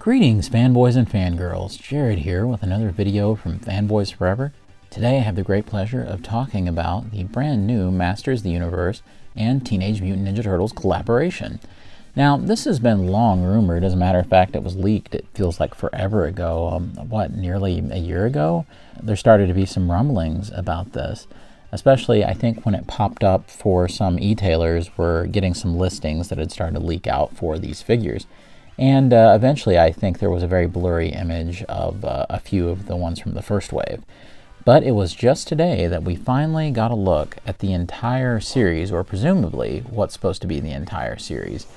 Greetings, fanboys and fangirls. Jared here with another video from Fanboys Forever. Today I have the great pleasure of talking about the brand new Masters of the Universe and Teenage Mutant Ninja Turtles collaboration. Now, this has been long rumored. As a matter of fact, it was leaked, it feels like forever ago. Nearly a year ago? There started to be some rumblings about this. Especially, I think, when it popped up for some e-tailers were getting some listings that had started to leak out for these figures. And eventually, I think there was a very blurry image of a few of the ones from the first wave. But it was just today that we finally got a look at the entire series, or presumably what's supposed to be the entire series.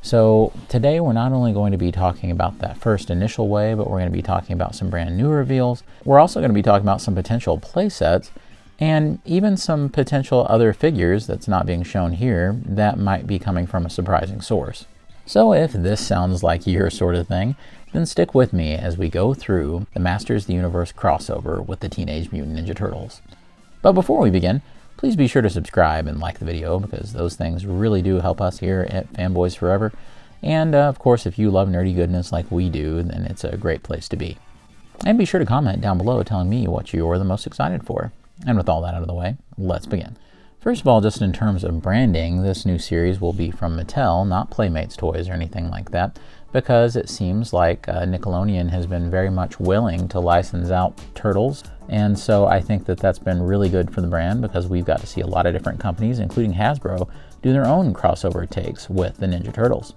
So today we're not only going to be talking about that first initial wave, but we're going to be talking about some brand new reveals. We're also going to be talking about some potential playsets, and even some potential other figures that's not being shown here that might be coming from a surprising source. So if this sounds like your sort of thing, then stick with me as we go through the Masters of the Universe crossover with the Teenage Mutant Ninja Turtles. But before we begin, please be sure to subscribe and like the video, because those things really do help us here at Fanboys Forever. And of course, if you love nerdy goodness like we do, then it's a great place to be. And be sure to comment down below telling me what you're the most excited for. And with all that out of the way, let's begin. First of all, just in terms of branding, this new series will be from Mattel, not Playmates toys or anything like that, because it seems like Nickelodeon has been very much willing to license out Turtles, and so I think that that's been really good for the brand, because we've got to see a lot of different companies, including Hasbro, do their own crossover takes with the Ninja Turtles.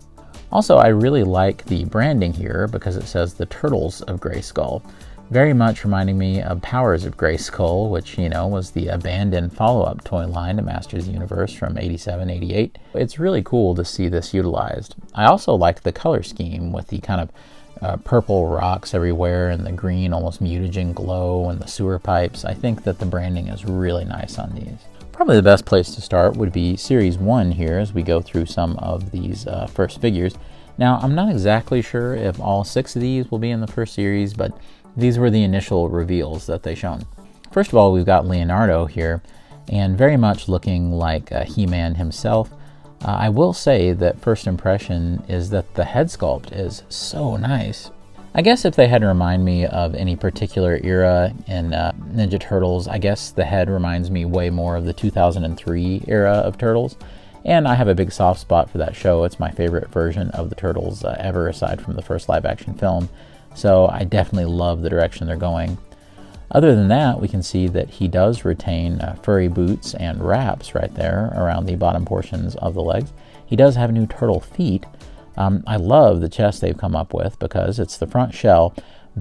Also, I really like the branding here because it says the Turtles of Grayskull. Very much reminding me of Powers of Grayskull, which, was the abandoned follow-up toy line to Masters of the Universe from 87, 88. It's really cool to see this utilized. I also liked the color scheme with the kind of purple rocks everywhere and the green, almost mutagen glow and the sewer pipes. I think that the branding is really nice on these. Probably the best place to start would be Series 1 here as we go through some of these first figures. Now, I'm not exactly sure if all 6 of these will be in the first series, but these were the initial reveals that they shown. First of all, we've got Leonardo here, and very much looking like He-Man himself. I will say that first impression is that the head sculpt is so nice. I guess if they had to remind me of any particular era in Ninja Turtles, I guess the head reminds me way more of the 2003 era of Turtles. And I have a big soft spot for that show. It's my favorite version of the Turtles ever, aside from the first live-action film. So I definitely love the direction they're going. Other than that, we can see that he does retain furry boots and wraps right there around the bottom portions of the legs. He does have new turtle feet. I love the chest they've come up with because it's the front shell,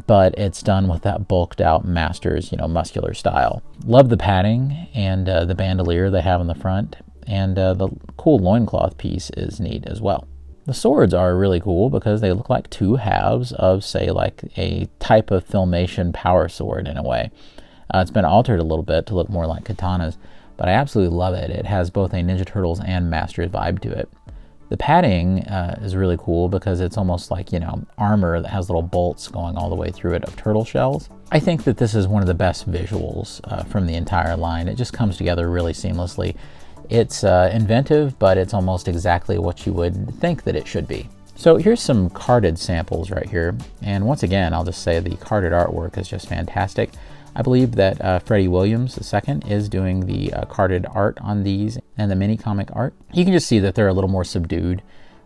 but it's done with that bulked out Masters, muscular style. Love the padding and the bandolier they have in the front, and the cool loincloth piece is neat as well. The swords are really cool because they look like two halves of, say, like a type of Filmation power sword in a way. It's been altered a little bit to look more like katanas, but I absolutely love it. It has both a Ninja Turtles and Masters vibe to it. The padding is really cool because it's almost like, armor that has little bolts going all the way through it of turtle shells. I think that this is one of the best visuals from the entire line. It just comes together really seamlessly. It's inventive, but it's almost exactly what you would think that it should be. So here's some carded samples right here. And once again, I'll just say the carded artwork is just fantastic. I believe that Freddie Williams II is doing the carded art on these and the mini comic art. You can just see that they're a little more subdued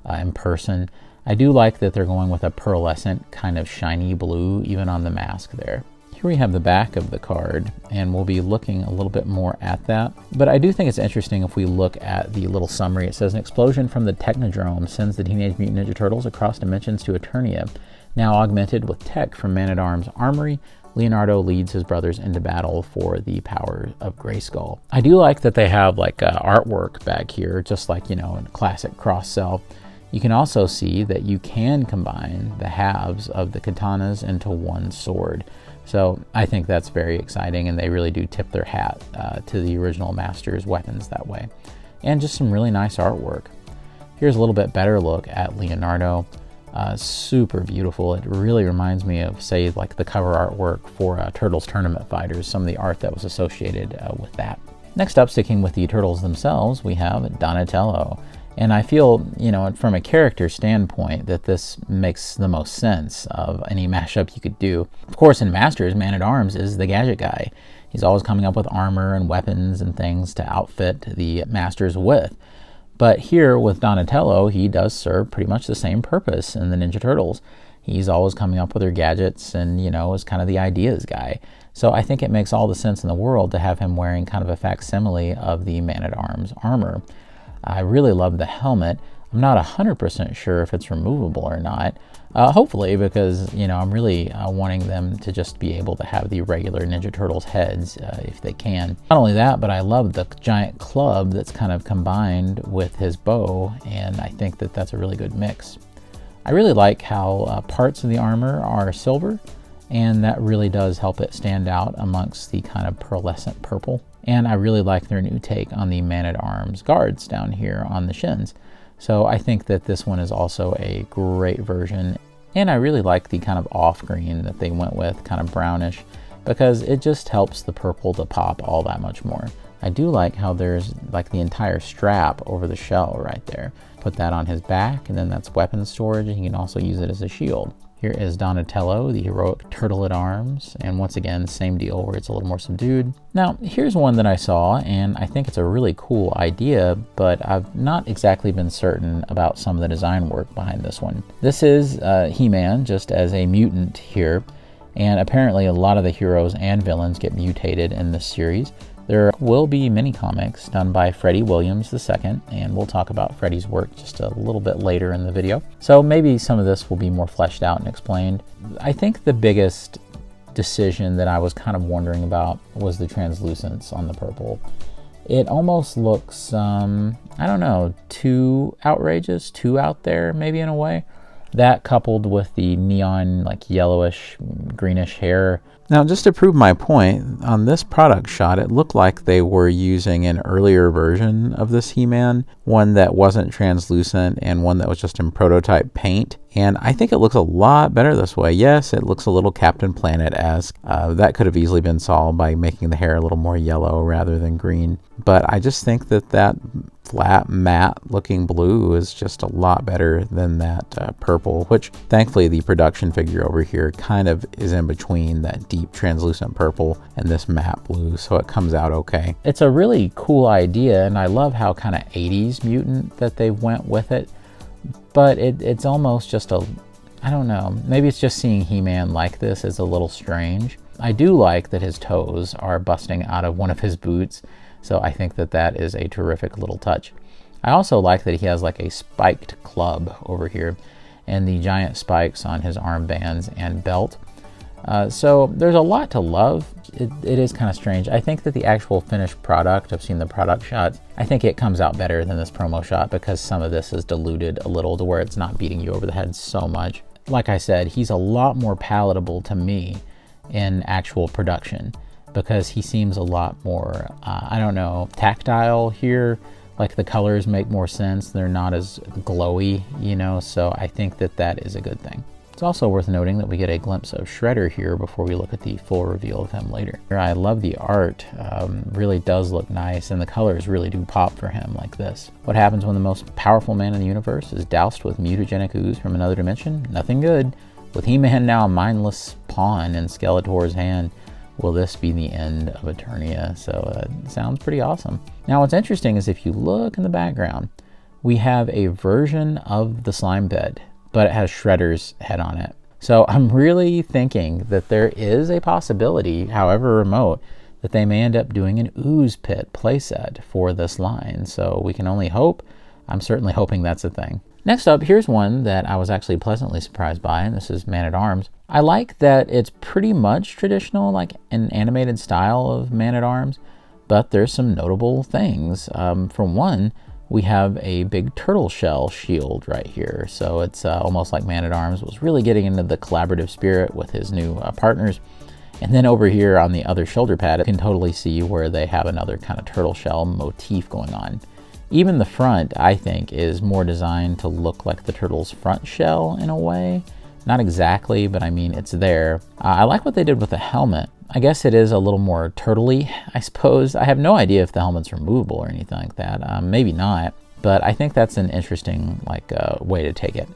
in person. I do like that they're going with a pearlescent kind of shiny blue even on the mask there. Here we have the back of the card, and we'll be looking a little bit more at that. But I do think it's interesting if we look at the little summary. It says, an explosion from the Technodrome sends the Teenage Mutant Ninja Turtles across dimensions to Eternia. Now augmented with tech from Man-at-Arms Armory, Leonardo leads his brothers into battle for the power of Grayskull. I do like that they have like artwork back here, just like, in a classic cross-sell. You can also see that you can combine the halves of the katanas into one sword. So I think that's very exciting, and they really do tip their hat to the original Masters weapons that way. And just some really nice artwork. Here's a little bit better look at Leonardo. Super beautiful. It really reminds me of, say, like the cover artwork for Turtles Tournament Fighters, some of the art that was associated with that. Next up, sticking with the Turtles themselves, we have Donatello. And I feel, you know, from a character standpoint, that this makes the most sense of any mashup you could do. Of course, in Masters, Man-at-Arms is the gadget guy. He's always coming up with armor and weapons and things to outfit the Masters with. But here with Donatello, he does serve pretty much the same purpose in the Ninja Turtles. He's always coming up with their gadgets and, you know, is kind of the ideas guy. So I think it makes all the sense in the world to have him wearing kind of a facsimile of the Man-at-Arms armor. I really love the helmet. I'm not 100% sure if it's removable or not. Hopefully, because, you know, I'm really wanting them to just be able to have the regular Ninja Turtles heads if they can. Not only that, but I love the giant club that's kind of combined with his bow, and I think that that's a really good mix. I really like how parts of the armor are silver, and that really does help it stand out amongst the kind of pearlescent purple. And I really like their new take on the Man-at-Arms guards down here on the shins. So I think that this one is also a great version. And I really like the kind of off green that they went with, kind of brownish, because it just helps the purple to pop all that much more. I do like how there's like the entire strap over the shell right there. Put that on his back, and then that's weapon storage, and you can also use it as a shield. Here is Donatello, the heroic turtle at arms, and once again, same deal where it's a little more subdued. Now, here's one that I saw, and I think it's a really cool idea, but I've not exactly been certain about some of the design work behind this one. This is He-Man, just as a mutant here, and apparently a lot of the heroes and villains get mutated in this series. There will be mini comics done by Freddie Williams II, and we'll talk about Freddie's work just a little bit later in the video. So maybe some of this will be more fleshed out and explained. I think the biggest decision that I was kind of wondering about was the translucence on the purple. It almost looks, I don't know, too outrageous, too out there maybe in a way. That coupled with the neon, like yellowish, greenish hair. Now, just to prove my point, on this product shot, it looked like they were using an earlier version of this He-Man, one that wasn't translucent and one that was just in prototype paint. And I think it looks a lot better this way. Yes, it looks a little Captain Planet-esque. That could have easily been solved by making the hair a little more yellow rather than green. But I just think that that flat, matte-looking blue is just a lot better than that purple, which thankfully the production figure over here kind of is in between that deep translucent purple and this matte blue, so it comes out okay. It's a really cool idea, and I love how kind of 80s mutant that they went with it. But it's almost just a, I don't know, maybe it's just seeing He-Man like this is a little strange. I do like that his toes are busting out of one of his boots, so I think that that is a terrific little touch. I also like that he has like a spiked club over here and the giant spikes on his armbands and belt. So there's a lot to love. It is kind of strange. I think that the actual finished product, I've seen the product shots, I think it comes out better than this promo shot because some of this is diluted a little to where it's not beating you over the head so much. Like I said, he's a lot more palatable to me in actual production because he seems a lot more, I don't know, tactile here. Like the colors make more sense. They're not as glowy, you know, so I think that that is a good thing. It's also worth noting that we get a glimpse of Shredder here before we look at the full reveal of him later. I love the art, really does look nice, and the colors really do pop for him like this. What happens when the most powerful man in the universe is doused with mutagenic ooze from another dimension? Nothing good. With He-Man now a mindless pawn in Skeletor's hand, will this be the end of Eternia? So it sounds pretty awesome. Now what's interesting is if you look in the background, we have a version of the slime bed, but it has Shredder's head on it. So I'm really thinking that there is a possibility, however remote, that they may end up doing an Ooze Pit playset for this line. So we can only hope. I'm certainly hoping that's a thing. Next up, here's one that I was actually pleasantly surprised by, and this is Man-at-Arms. I like that it's pretty much traditional, like an animated style of Man-at-Arms, but there's some notable things. For one, we have a big turtle shell shield right here. So it's almost like Man-at-Arms was really getting into the collaborative spirit with his new partners. And then over here on the other shoulder pad, you can totally see where they have another kind of turtle shell motif going on. Even the front, I think, is more designed to look like the turtle's front shell in a way. Not exactly, but I mean, it's there. I like what they did with the helmet. I guess it is a little more turtle-y, I suppose. I have no idea if the helmet's removable or anything like that. Maybe not. but I think that's an interesting way to take it.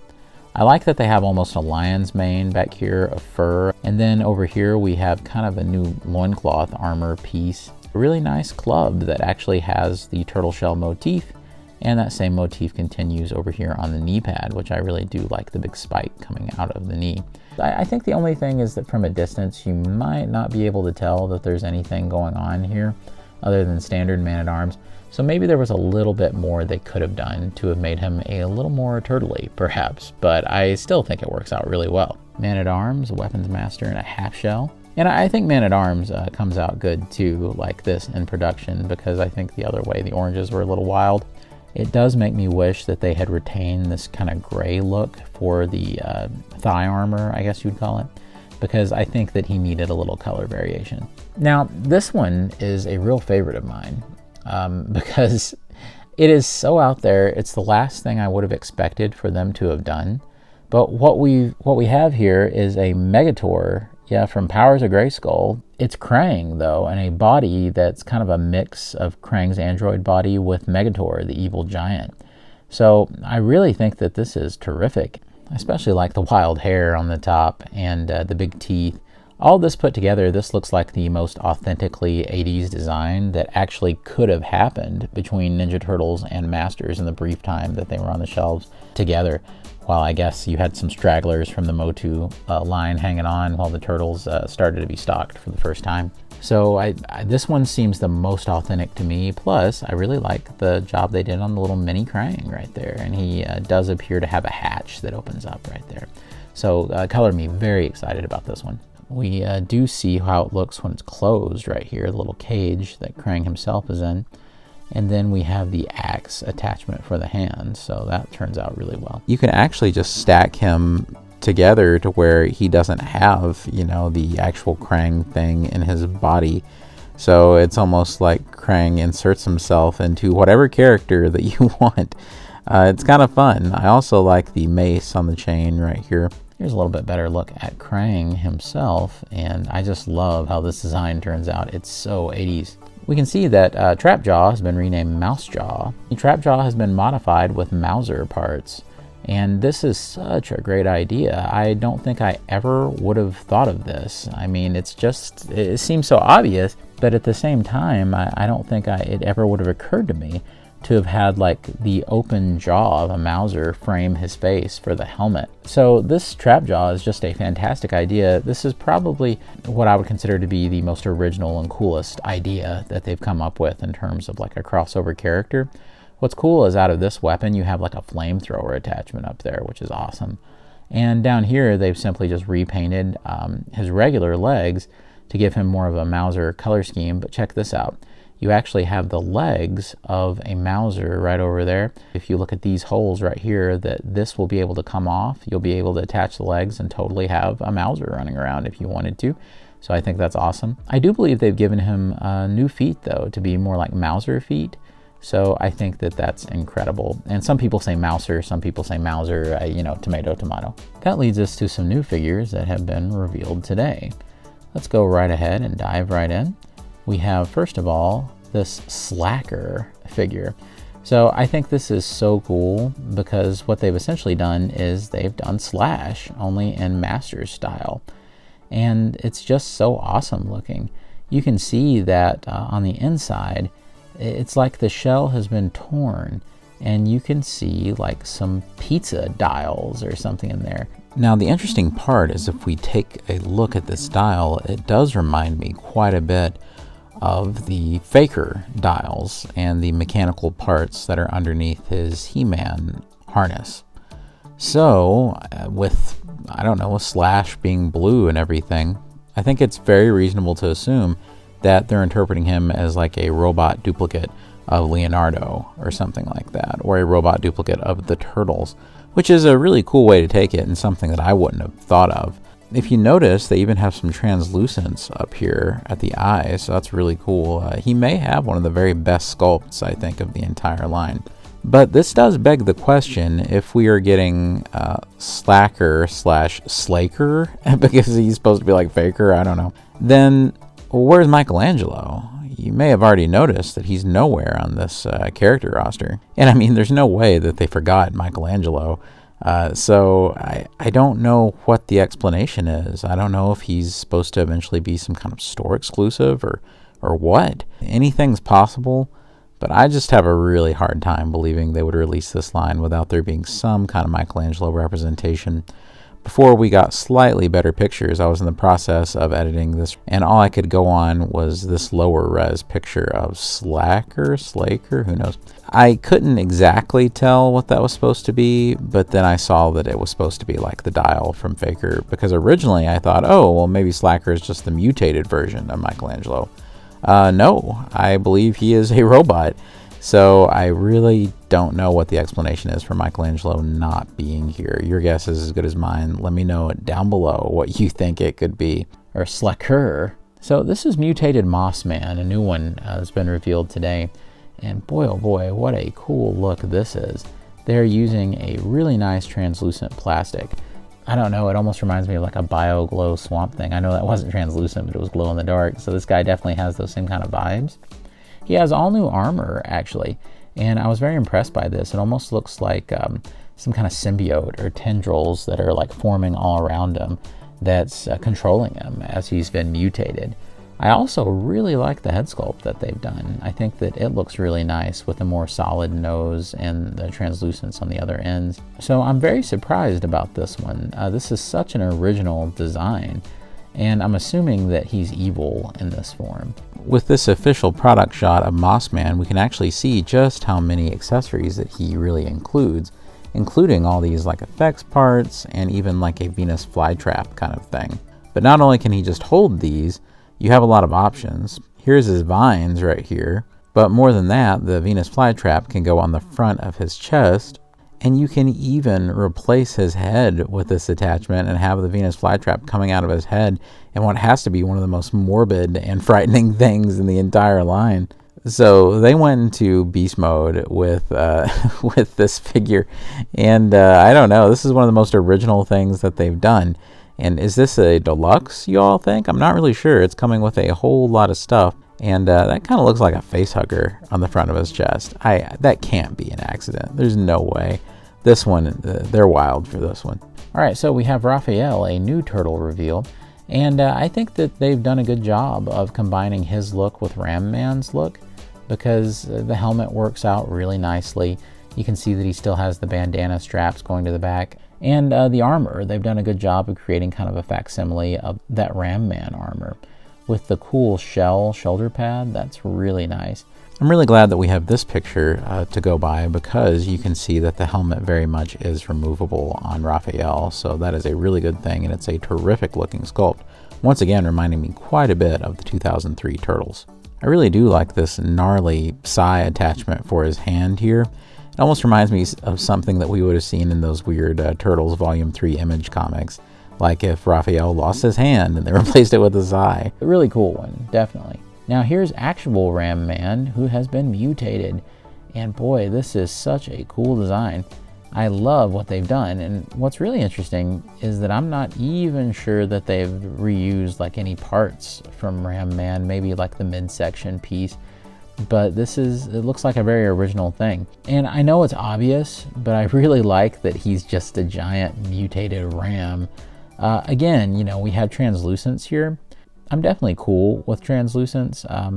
I like that they have almost a lion's mane back here of fur, and then over here we have kind of a new loincloth armor piece. A really nice club that actually has the turtle shell motif, and that same motif continues over here on the knee pad, which I really do like the big spike coming out of the knee. I think the only thing is that from a distance you might not be able to tell that there's anything going on here other than standard Man-at-Arms. So maybe there was a little bit more they could have done to have made him a little more turtley, perhaps, but I still think it works out really well. Man-at-Arms, a weapons master, and a half shell. And I think Man-at-Arms comes out good too, like this in production, because I think the other way, the oranges were a little wild. It does make me wish that they had retained this kind of gray look for the thigh armor, I guess you'd call it, because I think that he needed a little color variation. Now, this one is a real favorite of mine, because it is so out there. It's the last thing I would have expected for them to have done. But what we have here is a Megator, from Powers of Grayskull. It's Krang, though, and a body that's kind of a mix of Krang's android body with Megator, the evil giant. So I really think that this is terrific. I especially like the wild hair on the top and the big teeth. All this put together, this looks like the most authentically 80s design that actually could have happened between Ninja Turtles and Masters in the brief time that they were on the shelves together. While I guess you had some stragglers from the MOTU line hanging on while the Turtles started to be stocked for the first time. So this one seems the most authentic to me. Plus, I really like the job they did on the little mini Krang right there. And he does appear to have a hatch that opens up right there. So color me very excited about this one. We do see how it looks when it's closed right here, the little cage that Krang himself is in. And then we have the axe attachment for the hand, so that turns out really well. You can actually just stack him together to where he doesn't have, the actual Krang thing in his body. So it's almost like Krang inserts himself into whatever character that you want. It's kind of fun. I also like the mace on the chain right here. Here's a little bit better look at Krang himself, and I just love how this design turns out. It's so 80s. We can see that Trapjaw has been renamed Mousejaw. Trapjaw has been modified with Mauser parts, and this is such a great idea. I don't think I ever would have thought of this. I mean, it seems so obvious, but at the same time, I don't think it ever would have occurred to me to have had the open jaw of a Mauser frame his face for the helmet. So this Trapjaw is just a fantastic idea. This is probably what I would consider to be the most original and coolest idea that they've come up with in terms of a crossover character. What's cool is out of this weapon you have a flamethrower attachment up there, which is awesome. And down here they've simply just repainted his regular legs to give him more of a Mauser color scheme, but check this out. You actually have the legs of a Mauser right over there. If you look at these holes right here, this will be able to come off. You'll be able to attach the legs and totally have a Mauser running around if you wanted to. So I think that's awesome. I do believe they've given him new feet, though, to be more like Mauser feet. So I think that that's incredible. And some people say Mouser, some people say Mauser, tomato, tomato. That leads us to some new figures that have been revealed today. Let's go right ahead and dive right in. We have, first of all, this Slacker figure. So I think this is so cool because what they've essentially done is they've done Slash, only in Masters style. And it's just so awesome looking. You can see that on the inside, it's like the shell has been torn, and you can see some pizza dials or something in there. Now the interesting part is if we take a look at this dial, it does remind me quite a bit of the Faker dials and the mechanical parts that are underneath his He-Man harness. So with Slash being blue and everything, I think it's very reasonable to assume that they're interpreting him as a robot duplicate of Leonardo or something like that, or a robot duplicate of the Turtles, which is a really cool way to take it and something that I wouldn't have thought of. If you notice, they even have some translucence up here at the eyes, so that's really cool. He may have one of the very best sculpts, I think, of the entire line. But this does beg the question, if we are getting Slacker / Slaker, because he's supposed to be like Faker, I don't know, then where's Michelangelo? you may have already noticed that he's nowhere on this character roster. And I mean, there's no way that they forgot Michelangelo. So I don't know what the explanation is. I don't know if he's supposed to eventually be some kind of store exclusive or what. Anything's possible, but I just have a really hard time believing they would release this line without there being some kind of Michelangelo representation. Before we got slightly better pictures, I was in the process of editing this, and all I could go on was this lower res picture of Slacker, who knows. I couldn't exactly tell what that was supposed to be, but then I saw that it was supposed to be like the Dial from Faker, because originally I thought, oh, well, maybe Slacker is just the mutated version of Michelangelo. No, I believe he is a robot. So I really don't know what the explanation is for Michelangelo not being here. Your guess is as good as mine. Let me know down below what you think it could be. Or Slacker. So this is mutated Mossman, a new one has been revealed today. And boy, oh boy, what a cool look this is. They're using a really nice translucent plastic. I don't know, it almost reminds me of like a BioGlow Swamp Thing. I know that wasn't translucent, but it was glow in the dark. So this guy definitely has those same kind of vibes. He has all new armor, actually, and I was very impressed by this. It almost looks like some kind of symbiote or tendrils that are like forming all around him that's controlling him as he's been mutated. I also really like the head sculpt that they've done. I think that it looks really nice with a more solid nose and the translucence on the other ends. So I'm very surprised about this one. This is such an original design, and I'm assuming that he's evil in this form. With this official product shot of Mossman, we can actually see just how many accessories that he really includes, including all these like effects parts and even like a Venus flytrap kind of thing. But not only can he just hold these, you have a lot of options. Here's his vines right here, but more than that, the Venus flytrap can go on the front of his chest, and you can even replace his head with this attachment and have the Venus flytrap coming out of his head in what has to be one of the most morbid and frightening things in the entire line. So they went into beast mode with with this figure, and I don't know, this is one of the most original things that they've done. And is this a deluxe, you all think? I'm not really sure. It's coming with a whole lot of stuff. And that kind of looks like a face hugger on the front of his chest. That can't be an accident. There's no way. This one, they're wild for this one. All right, so we have Raphael, a new turtle reveal. And I think that they've done a good job of combining his look with Ram Man's look, because the helmet works out really nicely. You can see that he still has the bandana straps going to the back. And the armor, they've done a good job of creating kind of a facsimile of that Ram Man armor with the cool shoulder pad. That's really nice. I'm really glad that we have this picture to go by, because you can see that the helmet very much is removable on Raphael. So that is a really good thing, and it's a terrific looking sculpt. Once again, reminding me quite a bit of the 2003 Turtles. I really do like this gnarly Psy attachment for his hand here. It almost reminds me of something that we would have seen in those weird Turtles Volume 3 Image comics. Like if Raphael lost his hand and they replaced it with his eye. A really cool one, definitely. Now here's actual Ram Man, who has been mutated. And boy, this is such a cool design. I love what they've done. And what's really interesting is that I'm not even sure that they've reused like any parts from Ram Man, maybe like the midsection piece. But it looks like a very original thing. And I know it's obvious, but I really like that he's just a giant mutated ram. Again, you know, we have translucence here. I'm definitely cool with translucence. I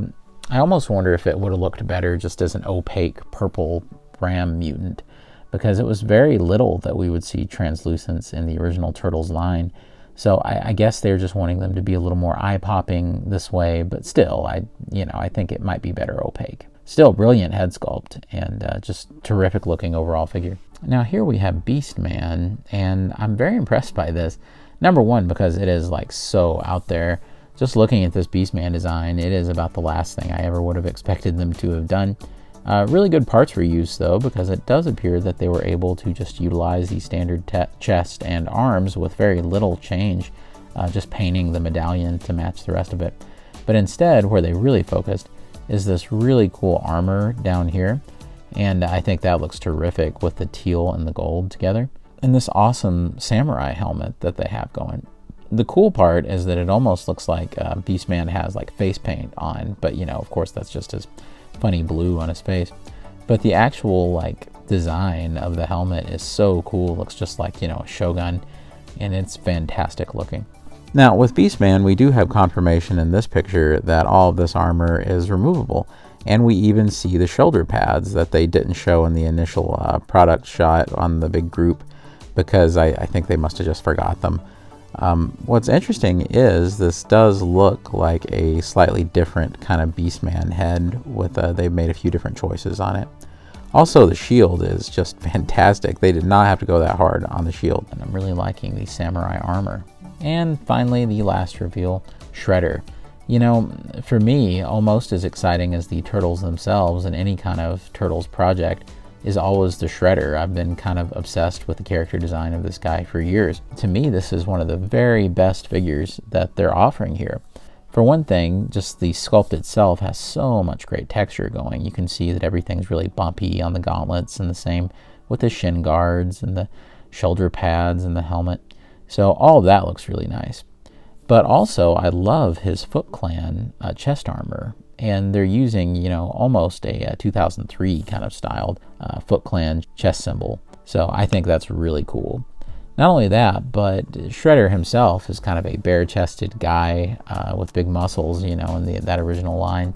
almost wonder if it would have looked better just as an opaque purple ram mutant, because it was very little that we would see translucence in the original Turtles line. So I guess they're just wanting them to be a little more eye-popping this way, but still, I think it might be better opaque. Still brilliant head sculpt, and just terrific looking overall figure. Now here we have Beast Man, and I'm very impressed by this. Number one, because it is like so out there. Just looking at this Beast Man design, it is about the last thing I ever would have expected them to have done. Really good parts reuse though, because it does appear that they were able to just utilize the standard chest and arms with very little change, just painting the medallion to match the rest of it. But instead, where they really focused is this really cool armor down here, and I think that looks terrific with the teal and the gold together. And this awesome samurai helmet that they have going. The cool part is that it almost looks like Beastman has like face paint on, but you know, of course that's just his funny blue on his face. But the actual like design of the helmet is so cool. It looks just like, you know, a Shogun, and it's fantastic looking. Now with Beastman, we do have confirmation in this picture that all of this armor is removable, and we even see the shoulder pads that they didn't show in the initial product shot on the big group, because I think they must have just forgot them. What's interesting is this does look like a slightly different kind of Beastman head with they've made a few different choices on it. Also, the shield is just fantastic. They did not have to go that hard on the shield, and I'm really liking the samurai armor. And finally, the last reveal, Shredder. You know, for me, almost as exciting as the Turtles themselves in any kind of Turtles project is always the Shredder. I've been kind of obsessed with the character design of this guy for years. To me, this is one of the very best figures that they're offering here. For one thing, just the sculpt itself has so much great texture going. You can see that everything's really bumpy on the gauntlets, and the same with the shin guards and the shoulder pads and the helmet. So all of that looks really nice. But also, I love his Foot Clan chest armor. And they're using, you know, almost a 2003 kind of styled Foot Clan chest symbol. So I think that's really cool. Not only that, but Shredder himself is kind of a bare-chested guy with big muscles, you know, in that original line.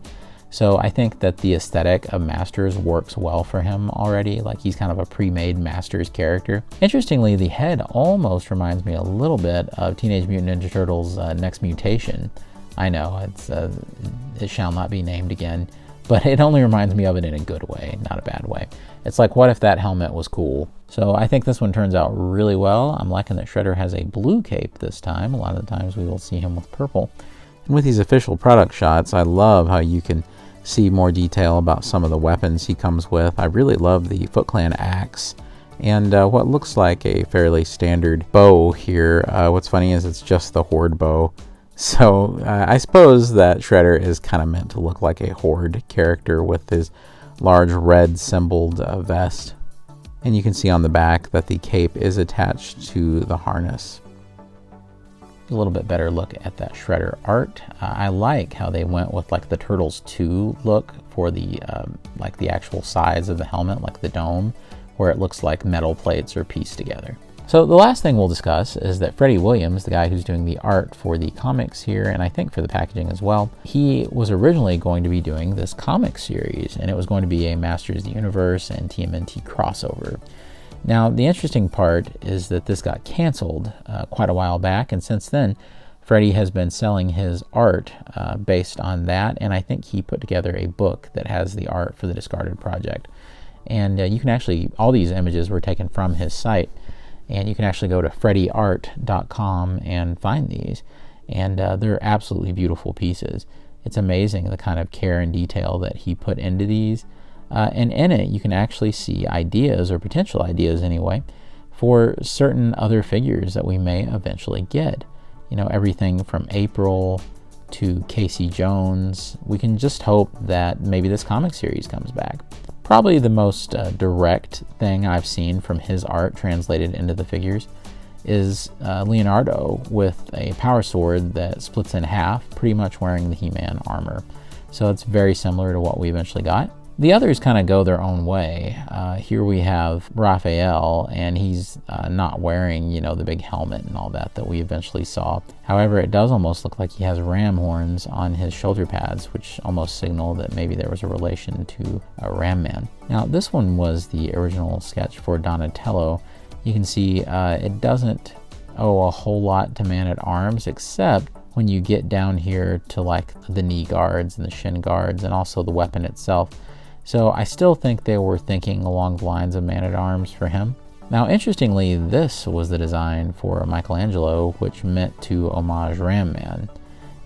So I think that the aesthetic of Masters works well for him already. Like, he's kind of a pre-made Masters character. Interestingly, the head almost reminds me a little bit of Teenage Mutant Ninja Turtles' Next Mutation. I know, it shall not be named again, but it only reminds me of it in a good way, not a bad way. It's like, what if that helmet was cool? So I think this one turns out really well. I'm liking that Shredder has a blue cape this time. A lot of the times we will see him with purple. And with these official product shots, I love how you can see more detail about some of the weapons he comes with. I really love the Foot Clan axe and what looks like a fairly standard bow here. What's funny is it's just the Horde bow. So I suppose that Shredder is kind of meant to look like a Horde character with his large red symboled vest. And you can see on the back that the cape is attached to the harness. A little bit better look at that Shredder art. I like how they went with like the Turtles 2 look for the like the actual sides of the helmet, like the dome, where it looks like metal plates are pieced together. So the last thing we'll discuss is that Freddie Williams, the guy who's doing the art for the comics here, and I think for the packaging as well, he was originally going to be doing this comic series, and it was going to be a Masters of the Universe and TMNT crossover. Now, the interesting part is that this got canceled quite a while back, and since then, Freddie has been selling his art based on that, and I think he put together a book that has the art for the Discarded Project. And you can actually, all these images were taken from his site, and you can actually go to freddieart.com and find these. And they're absolutely beautiful pieces. It's amazing the kind of care and detail that he put into these. And in it, you can actually see ideas, or potential ideas anyway, for certain other figures that we may eventually get. You know, everything from April to Casey Jones. We can just hope that maybe this comic series comes back. Probably the most direct thing I've seen from his art translated into the figures is Leonardo with a power sword that splits in half, pretty much wearing the He-Man armor. So it's very similar to what we eventually got. The others kind of go their own way. Here we have Raphael, and he's not wearing, you know, the big helmet and all that we eventually saw. However, it does almost look like he has ram horns on his shoulder pads, which almost signal that maybe there was a relation to Ram Man. Now, this one was the original sketch for Donatello. You can see it doesn't owe a whole lot to Man-at-Arms, except when you get down here to like the knee guards and the shin guards and also the weapon itself. So I still think they were thinking along the lines of Man-at-Arms for him. Now, interestingly, this was the design for Michelangelo, which meant to homage Ram Man.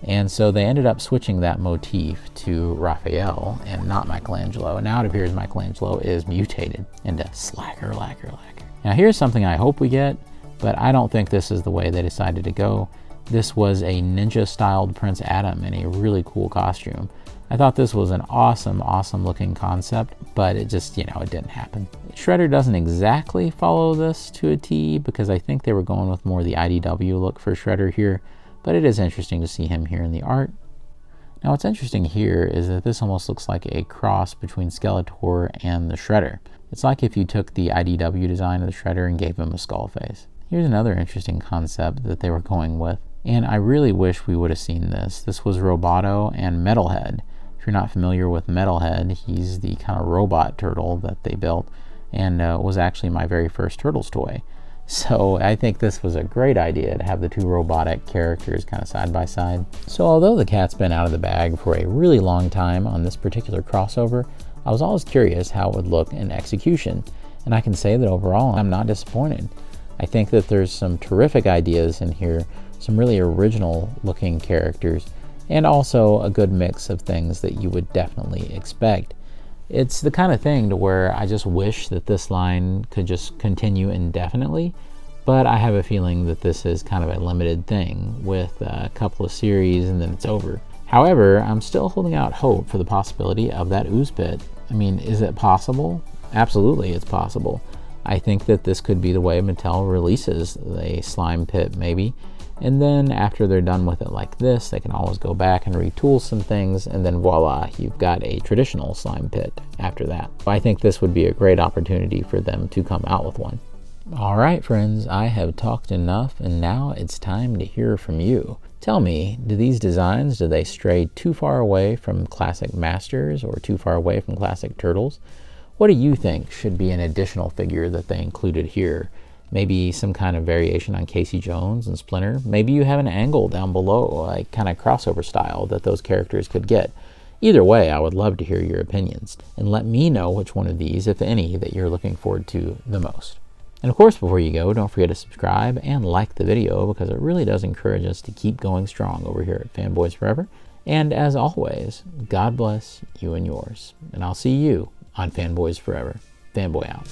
And so they ended up switching that motif to Raphael and not Michelangelo. And now it appears Michelangelo is mutated into slacker, lacquer, lacquer. Now here's something I hope we get, but I don't think this is the way they decided to go. This was a ninja-styled Prince Adam in a really cool costume. I thought this was an awesome looking concept, but it just, it didn't happen. Shredder doesn't exactly follow this to a T, because I think they were going with more the IDW look for Shredder here, but it is interesting to see him here in the art. Now what's interesting here is that this almost looks like a cross between Skeletor and the Shredder. It's like if you took the IDW design of the Shredder and gave him a skull face. Here's another interesting concept that they were going with, and I really wish we would have seen this. This was Roboto and Metalhead. If you're not familiar with Metalhead, he's the kind of robot turtle that they built, and was actually my very first Turtles toy. So I think this was a great idea to have the two robotic characters kind of side by side. So although the cat's been out of the bag for a really long time on this particular crossover, I was always curious how it would look in execution, and I can say that overall I'm not disappointed. I think that there's some terrific ideas in here, some really original looking characters, and also a good mix of things that you would definitely expect. It's the kind of thing to where I just wish that this line could just continue indefinitely, but I have a feeling that this is kind of a limited thing with a couple of series and then it's over. However, I'm still holding out hope for the possibility of that ooze pit. I mean, is it possible? Absolutely, it's possible. I think that this could be the way Mattel releases a slime pit, maybe. And then after they're done with it like this, they can always go back and retool some things, and then voila, you've got a traditional slime pit after that. I think this would be a great opportunity for them to come out with one. All right, friends, I have talked enough, and now it's time to hear from you. Tell me, do these designs, do they stray too far away from classic Masters or too far away from classic Turtles? What do you think should be an additional figure that they included here? Maybe some kind of variation on Casey Jones and Splinter. Maybe you have an angle down below, like kind of crossover style that those characters could get. Either way, I would love to hear your opinions, and let me know which one of these, if any, that you're looking forward to the most. And of course, before you go, don't forget to subscribe and like the video, because it really does encourage us to keep going strong over here at Fanboys Forever. And as always, God bless you and yours. And I'll see you on Fanboys Forever. Fanboy out.